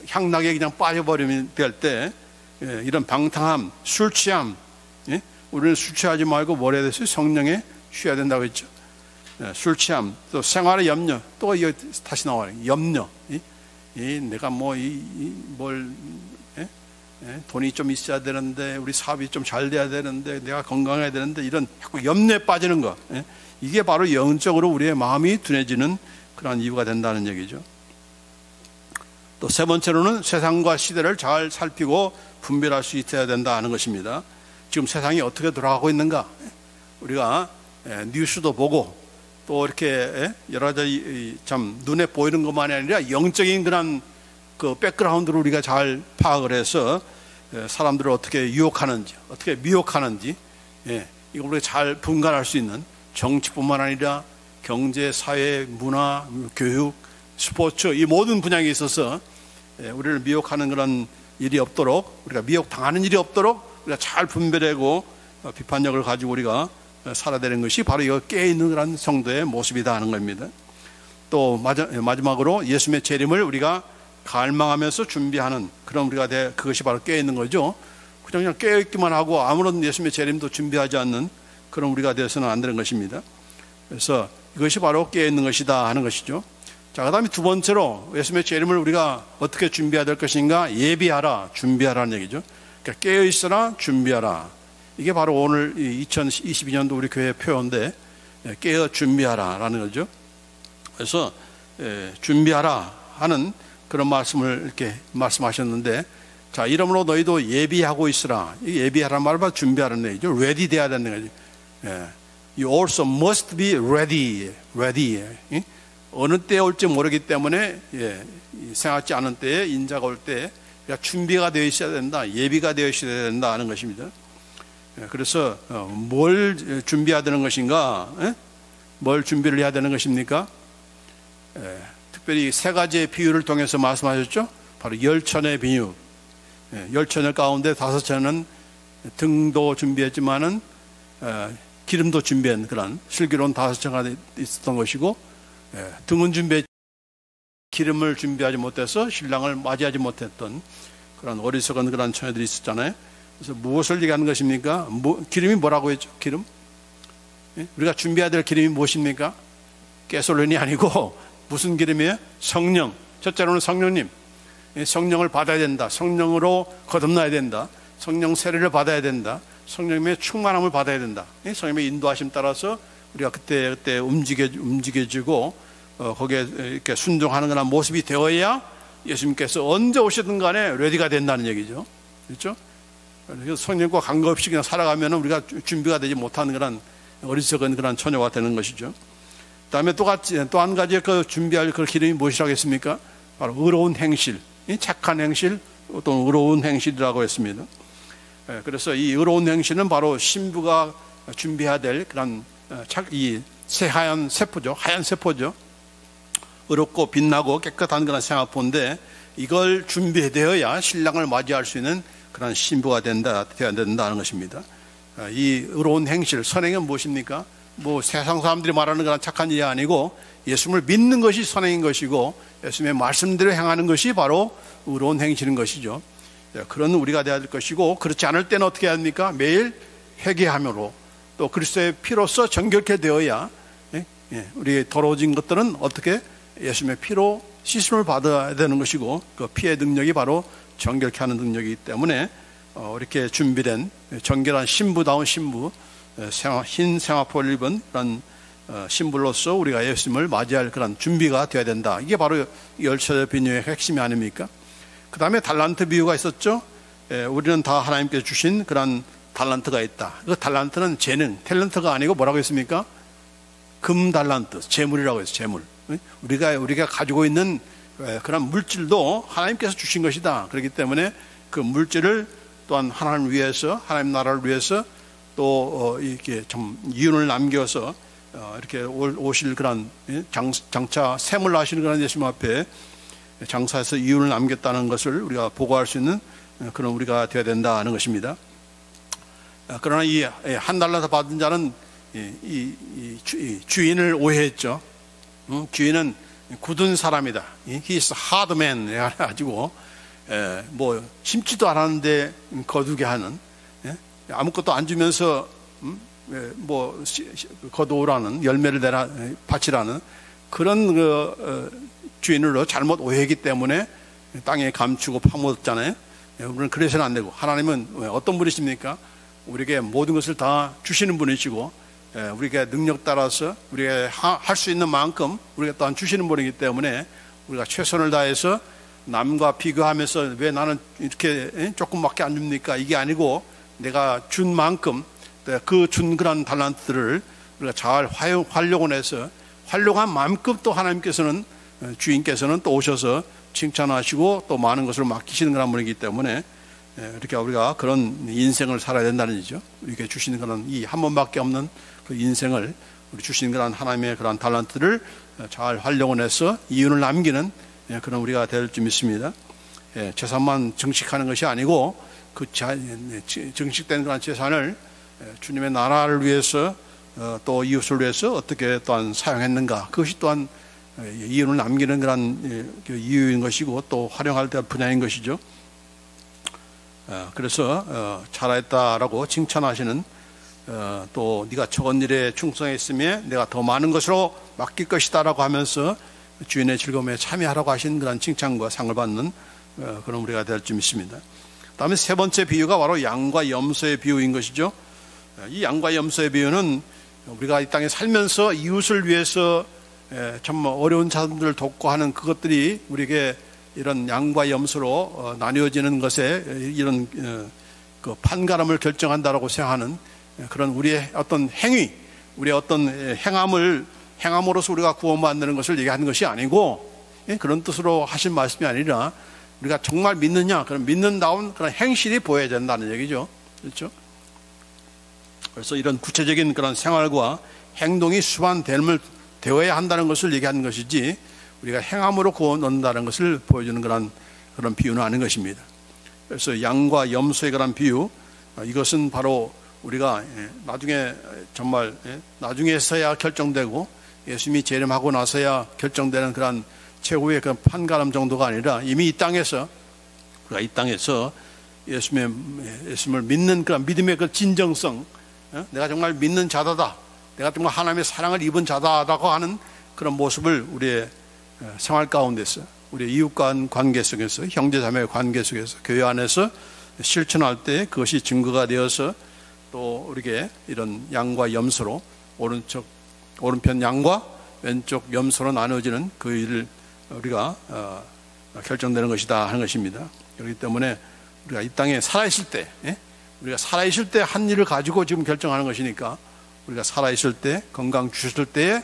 향락에 그냥 빠져버리면 될 때 이런 방탕함, 술 취함. 우리는 술 취하지 말고 뭘 해야 됐어요? 성령에 쉬어야 된다고 했죠. 술 취함, 또 생활의 염려, 또 이거 다시 나와요. 염려. 내가 돈이 좀 있어야 되는데, 우리 사업이 좀 잘 돼야 되는데, 내가 건강해야 되는데, 이런 자꾸 염려에 빠지는 거. 이게 바로 영적으로 우리의 마음이 둔해지는 그런 이유가 된다는 얘기죠. 또 세 번째로는 세상과 시대를 잘 살피고 분별할 수 있어야 된다 하는 것입니다. 지금 세상이 어떻게 돌아가고 있는가? 우리가 뉴스도 보고 또 이렇게 여러 가지 참 눈에 보이는 것만이 아니라 영적인 그런 그 백그라운드를 우리가 잘 파악을 해서 사람들을 어떻게 유혹하는지, 어떻게 미혹하는지, 이걸 우리가 잘 분간할 수 있는, 정치뿐만 아니라 경제, 사회, 문화, 교육, 스포츠 이 모든 분야에 있어서 우리를 미혹하는 그런 일이 없도록, 우리가 미혹당하는 일이 없도록 우리가 잘 분별하고 비판력을 가지고 우리가 살아야 되는 것이 바로 이거 깨어있는 그런 성도의 모습이다 하는 겁니다. 또 마지막으로 예수님의 재림을 우리가 갈망하면서 준비하는 그런 우리가 그것이 바로 깨어있는 거죠. 그냥 깨어있기만 하고 아무런 예수님의 재림도 준비하지 않는 그런 우리가 되어서는 안 되는 것입니다. 그래서 이것이 바로 깨어있는 것이다 하는 것이죠. 자, 그 다음에 두 번째로 예수님의 재림을 우리가 어떻게 준비해야 될 것인가? 예비하라, 준비하라는 얘기죠. 그러니까 깨어있어라, 준비하라. 이게 바로 오늘 2022년도 우리 교회 표현인데 깨어 준비하라 라는 거죠. 그래서 준비하라 하는 그런 말씀을 이렇게 말씀하셨는데, 자, 이러므로 너희도 예비하고 있으라. 이 예비하라는 말은 바로 준비하라는 얘기죠. ready 돼야 되는 거죠. You also must be ready. 어느 때에 올지 모르기 때문에 생각지 않은 때에 인자가 올 때 준비가 되어 있어야 된다, 예비가 되어 있어야 된다 하는 것입니다. 그래서 뭘 준비해야 되는 것인가? 뭘 준비를 해야 되는 것입니까? 특별히 세 가지의 비유를 통해서 말씀하셨죠. 바로 열천의 비유. 열천의 가운데 다섯 천은 등도 준비했지만은 기름도 준비한 그런 슬기로운 다섯 천가 있었던 것이고, 등은 준비했, 기름을 준비하지 못해서 신랑을 맞이하지 못했던 그런 어리석은 그런 처녀들이 있었잖아요. 그래서 무엇을 얘기하는 것입니까? 기름이 뭐라고 했죠? 기름? 우리가 준비해야 될 기름이 무엇입니까? 가솔린이 아니고 무슨 기름이에요? 성령. 첫째로는 성령님. 성령을 받아야 된다. 성령으로 거듭나야 된다. 성령 세례를 받아야 된다. 성령님의 충만함을 받아야 된다. 성령님의 인도하심 따라서 우리가 그때 움직여지고 거기에 이렇게 순종하는 그런 모습이 되어야 예수님께서 언제 오시든 간에 레디가 된다는 얘기죠. 그렇죠? 그래서 성령과 관계없이 그냥 살아가면 우리가 준비가 되지 못하는 그런 어리석은 그런 처녀가 되는 것이죠. 그 다음에 또 한 가지 그 준비할 그 기름이 무엇이라고 했습니까? 바로 의로운 행실, 착한 행실, 또는 의로운 행실이라고 했습니다. 그래서 이 의로운 행실은 바로 신부가 준비해야 될 그런 이 새하얀 세포죠. 하얀 세포죠. 의롭고 빛나고 깨끗한 그런 생화포인데 이걸 준비되어야 신랑을 맞이할 수 있는 그런 신부가 되어야 된다는 것입니다. 이 의로운 행실, 선행은 무엇입니까? 뭐 세상 사람들이 말하는 그런 착한 일이 아니고 예수님을 믿는 것이 선행인 것이고 예수님의 말씀대로 행하는 것이 바로 의로운 행실인 것이죠. 그런 우리가 되어야 될 것이고, 그렇지 않을 때는 어떻게 해야 합니까? 매일 회개함으로 또 그리스도의 피로써 정결케 되어야 우리 더러워진 것들은 어떻게 예수님의 피로 씻음을 받아야 되는 것이고, 그 피의 능력이 바로 정결케 하는 능력이기 때문에 이렇게 준비된 정결한 신부다운 신부, 흰 생화포를 입은 그런 신부로서 우리가 예수님을 맞이할 그런 준비가 되어야 된다. 이게 바로 열처의 비유의 핵심이 아닙니까? 그 다음에 달란트 비유가 있었죠. 우리는 다 하나님께서 주신 그런 달란트가 있다. 그 달란트는 재능, 탤런트가 아니고 뭐라고 했습니까? 금 달란트, 재물이라고 했어요. 재물. 우리가 가지고 있는 그런 물질도 하나님께서 주신 것이다. 그렇기 때문에 그 물질을 또한 하나님을 위해서, 하나님 나라를 위해서 또 이렇게 좀 이윤을 남겨서 이렇게 오실 그런 장차 샘을 하시는 그런 예수님 앞에 장사해서 이윤을 남겼다는 것을 우리가 보고할 수 있는 그런 우리가 되어야 된다는 것입니다. 그러나 이 한 달란트 받은 자는 이 주인을 오해했죠. 주인은 굳은 사람이다. He is hard man 해가지고 뭐 심지도 않았는데 거두게 하는, 아무것도 안 주면서 뭐 거두라는, 열매를 내라 바치라는 그런 주인으로 잘못 오해했기 때문에 땅에 감추고 파묻었잖아요. 우리는 그래서는 안 되고, 하나님은 어떤 분이십니까? 우리에게 모든 것을 다 주시는 분이시고, 우리가 능력 따라서 우리가 할 수 있는 만큼 우리가 또한 주시는 분이기 때문에 우리가 최선을 다해서 남과 비교하면서 왜 나는 이렇게 조금밖에 안 줍니까? 이게 아니고 내가 준 만큼 그 준 그런 달란트들을 우리가 잘 활용해서 활용한 만큼 또 하나님께서는 주인께서는 또 오셔서 칭찬하시고 또 많은 것을 맡기시는 그런 분이기 때문에 이렇게 우리가 그런 인생을 살아야 된다는 얘기죠. 이렇게 주시는 그런 이 한 번밖에 없는 그 인생을 우리 주신 그런 하나님의 그런 달란트를 잘 활용을 해서 이윤을 남기는 그런 우리가 될 줄 믿습니다. 재산만 증식하는 것이 아니고 그 증식된 그런 재산을 주님의 나라를 위해서 또 이웃을 위해서 어떻게 또한 사용했는가, 그것이 또한 이윤을 남기는 그런 이유인 것이고 또 활용할 때 분야인 것이죠. 그래서 잘했다라고 칭찬하시는 또 네가 적은 일에 충성했으며 내가 더 많은 것으로 맡길 것이다라고 하면서 주인의 즐거움에 참여하라고 하신 그런 칭찬과 상을 받는 그런 우리가 될 줄 믿습니다. 다음에 세 번째 비유가 바로 양과 염소의 비유인 것이죠. 이 양과 염소의 비유는 우리가 이 땅에 살면서 이웃을 위해서 정말 어려운 사람들을 돕고 하는 그것들이 우리에게 이런 양과 염소로 나뉘어지는 것에 이런 그 판가름을 결정한다라고 생각하는 그런 우리의 어떤 행위, 우리의 어떤 행함으로써 우리가 구원받는 것을 얘기하는 것이 아니고 그런 뜻으로 하신 말씀이 아니라 우리가 정말 믿느냐, 그런 믿는다운 그런 행실이 보여야 된다는 얘기죠. 그렇죠? 그래서 이런 구체적인 그런 생활과 행동이 수반되어야 한다는 것을 얘기하는 것이지 우리가 행함으로 구원 얻는다는 것을 보여주는 그런 비유는 아닌 것입니다. 그래서 양과 염소의 그런 비유, 이것은 바로 우리가 나중에 정말 나중에서야 결정되고 예수님이 재림하고 나서야 결정되는 그런 최후의 그런 판가름 정도가 아니라 이미 이 땅에서 우리가 이 땅에서 예수님을 믿는 그런 믿음의 그 진정성, 내가 정말 믿는 자다다, 내가 정말 하나님의 사랑을 입은 자다라고 하는 그런 모습을 우리의 생활 가운데서, 우리의 이웃 간 관계 속에서, 형제자매의 관계 속에서, 교회 안에서 실천할 때 그것이 증거가 되어서 또 우리에게 이런 양과 염소로 오른편 양과 왼쪽 염소로 나눠지는 그 일을 우리가 결정되는 것이다 하는 것입니다. 그렇기 때문에 우리가 이 땅에 살아있을 때, 우리가 살아있을 때 한 일을 가지고 지금 결정하는 것이니까 우리가 살아있을 때, 건강 주셨을 때에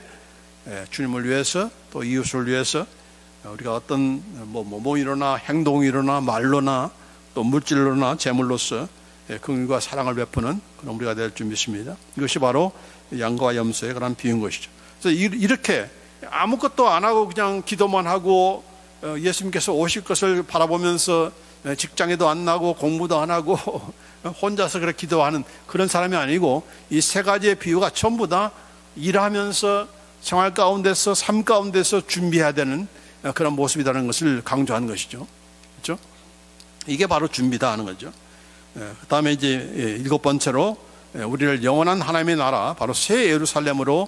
주님을 위해서 또 이웃을 위해서 우리가 어떤 몸이로나 행동이로나 말로나 또 물질로나 재물로서 긍휼과 사랑을 베푸는 그런 우리가 될 줄 믿습니다. 이것이 바로 양과 염소의 그런 비유인 것이죠. 그래서 이렇게 아무것도 안 하고 그냥 기도만 하고 예수님께서 오실 것을 바라보면서 직장에도 안 나고 공부도 안 하고 혼자서 그렇게 기도하는 그런 사람이 아니고 이 세 가지의 비유가 전부 다 일하면서 생활 가운데서 삶 가운데서 준비해야 되는 그런 모습이라는 것을 강조하는 것이죠. 그렇죠? 이게 바로 준비다 하는 거죠. 그 다음에 이제 일곱 번째로 우리를 영원한 하나님의 나라, 바로 새 예루살렘으로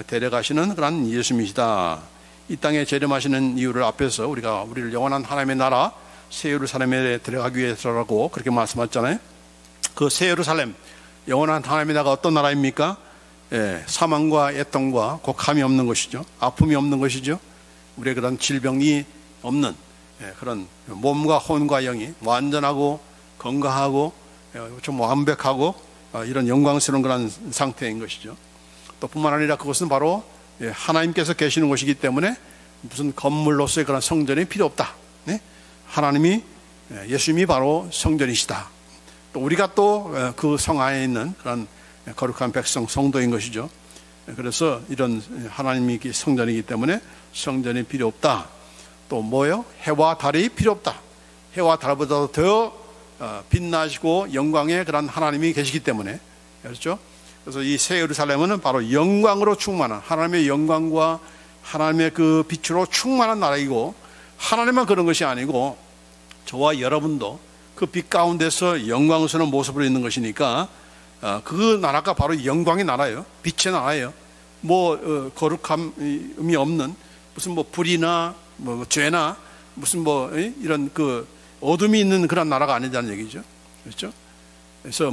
데려가시는 그런 예수님이시다. 이 땅에 재림하시는 이유를 앞에서 우리가 우리를 영원한 하나님의 나라, 새 예루살렘에 데려가기 위해서라고 그렇게 말씀하셨잖아요. 그 새 예루살렘, 영원한 하나님의 나라가 어떤 나라입니까? 사망과 애통과 곡함이 없는 것이죠. 아픔이 없는 것이죠. 우리의 그런 질병이 없는 그런 몸과 혼과 영이 완전하고 건강하고 좀 완벽하고 이런 영광스러운 그런 상태인 것이죠. 또 뿐만 아니라 그것은 바로 하나님께서 계시는 곳이기 때문에 무슨 건물로서의 그런 성전이 필요 없다. 하나님이, 예수님이 바로 성전이시다. 또 우리가 또 그 성 안에 있는 그런 거룩한 백성, 성도인 것이죠. 그래서 이런 하나님이 성전이기 때문에 성전이 필요 없다. 또 뭐요? 해와 달이 필요 없다. 해와 달보다 더 빛나시고 영광의 그런 하나님이 계시기 때문에, 그렇죠? 그래서 이 새 예루살렘은 바로 영광으로 충만한, 하나님의 영광과 하나님의 그 빛으로 충만한 나라이고, 하나님만 그런 것이 아니고 저와 여러분도 그 빛 가운데서 영광스러운 모습으로 있는 것이니까 그 나라가 바로 영광의 나라예요. 빛의 나라예요. 거룩함이 없는 무슨 불이나 죄나 무슨 이런 그 어둠이 있는 그런 나라가 아니라는 얘기죠. 그렇죠? 그래서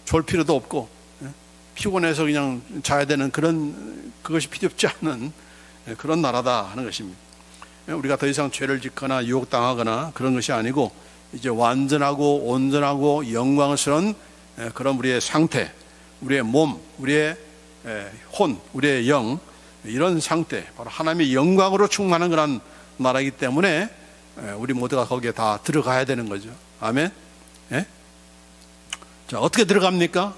졸 필요도 없고 피곤해서 그냥 자야 되는 그것이 필요 없지 않은 그런 나라다 하는 것입니다. 우리가 더 이상 죄를 짓거나 유혹당하거나 그런 것이 아니고 이제 완전하고 온전하고 영광스러운 그런 우리의 상태, 우리의 몸, 우리의 혼, 우리의 영, 이런 상태, 바로 하나님의 영광으로 충만한 그런 나라이기 때문에 우리 모두가 거기에 다 들어가야 되는 거죠. 아멘. 예? 자, 어떻게 들어갑니까?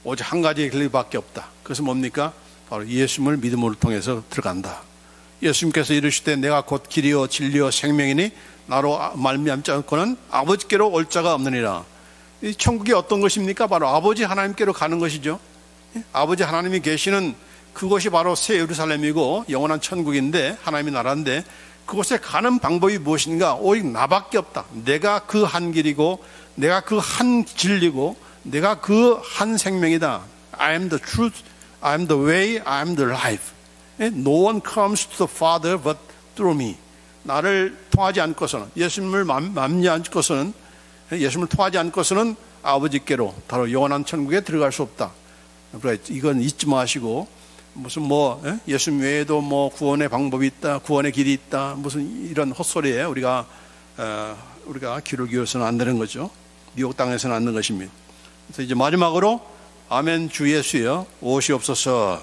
오직 한 가지의 길밖에 없다. 그것은 뭡니까? 바로 예수님을 믿음으로 통해서 들어간다. 예수님께서 이르시되 내가 곧 길이요 진리요 생명이니 나로 말미암지 않고는 아버지께로 올 자가 없느니라. 이 천국이 어떤 것입니까? 바로 아버지 하나님께로 가는 것이죠. 아버지 하나님이 계시는 그것이 바로 새 예루살렘이고 영원한 천국인데, 하나님의 나라인데, 그곳에 가는 방법이 무엇인가? 오직 나밖에 없다. 내가 그 한 길이고 내가 그 한 진리고 내가 그 한 생명이다. I am the truth, I am the way, I am the life. No one comes to the Father but through me. 나를 통하지 않고서는, 예수님을 만지 않고서는, 예수님을 통하지 않고서는 아버지께로, 바로 영원한 천국에 들어갈 수 없다. 그러니까 이건 잊지 마시고, 무슨 예수님 외에도 구원의 방법이 있다, 구원의 길이 있다, 무슨 이런 헛소리에 우리가 귀를 기울여서는 안 되는 거죠. 미혹당해서는 안 되는 것입니다. 그래서 이제 마지막으로 아멘 주 예수여 오시옵소서.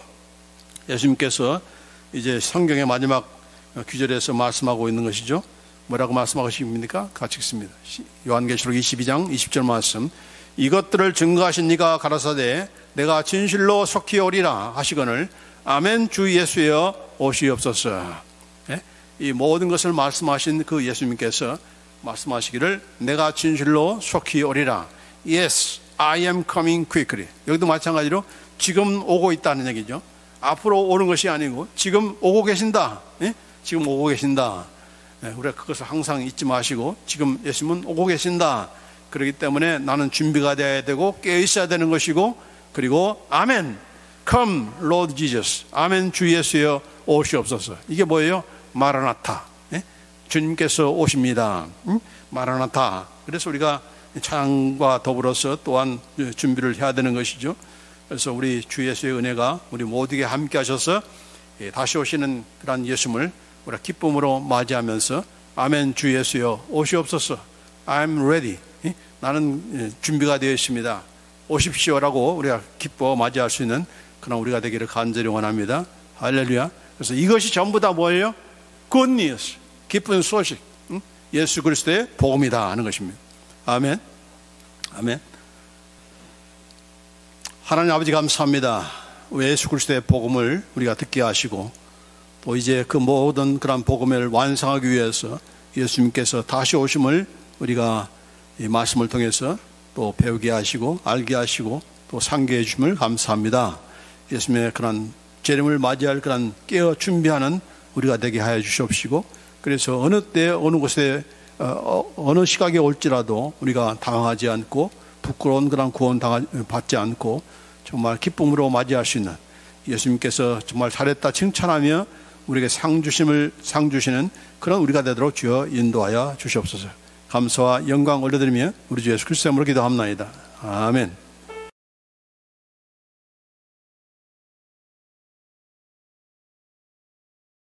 예수님께서 이제 성경의 마지막 구절에서 말씀하고 있는 것이죠. 뭐라고 말씀하십니까? 같이 읽습니다. 요한계시록 22장 20절 말씀. 이것들을 증거하신 이가 가라사대 내가 진실로 속히 오리라 하시거늘 아멘 주 예수여 오시옵소서. 이 모든 것을 말씀하신 그 예수님께서 말씀하시기를 내가 진실로 속히 오리라. Yes, I am coming quickly. 여기도 마찬가지로 지금 오고 있다는 얘기죠. 앞으로 오는 것이 아니고 지금 오고 계신다. 지금 오고 계신다. 우리가 그것을 항상 잊지 마시고 지금 예수님은 오고 계신다. 그렇기 때문에 나는 준비가 되어야 되고 깨어 있어야 되는 것이고, 그리고 아멘 Come Lord Jesus. 아멘 주 예수여 오시옵소서. 이게 뭐예요? 마라나타. 주님께서 오십니다. 마라나타. 그래서 우리가 찬양과 더불어서 또한 준비를 해야 되는 것이죠. 그래서 우리 주 예수의 은혜가 우리 모두에게 함께 하셔서 다시 오시는 그런 예수님을 우리가 기쁨으로 맞이하면서 아멘 주 예수여 오시옵소서. I'm ready. 나는 준비가 되어 있습니다. 오십시오라고 우리가 기뻐 맞이할 수 있는 그런 우리가 되기를 간절히 원합니다. 할렐루야. 그래서 이것이 전부 다 뭐예요? Good news. 기쁜 소식. 예수 그리스도의 복음이다 하는 것입니다. 아멘. 아멘. 하나님 아버지 감사합니다. 예수 그리스도의 복음을 우리가 듣게 하시고 또 이제 그 모든 그런 복음을 완성하기 위해서 예수님께서 다시 오심을 우리가 이 말씀을 통해서 또 배우게 하시고 알게 하시고 또 상기해 주심을 감사합니다. 예수님의 그런 재림을 맞이할 그런 깨어 준비하는 우리가 되게 하여 주시옵시고, 그래서 어느 때 어느 곳에 어느 시각에 올지라도 우리가 당황하지 않고 부끄러운 그런 구원 받지 않고 정말 기쁨으로 맞이할 수 있는, 예수님께서 정말 잘했다 칭찬하며 우리에게 상 주시는 그런 우리가 되도록 주여 인도하여 주시옵소서. 감사와 영광 올려드리며 우리 주 예수 그리스도의 이름으로 기도합나이다. 아멘.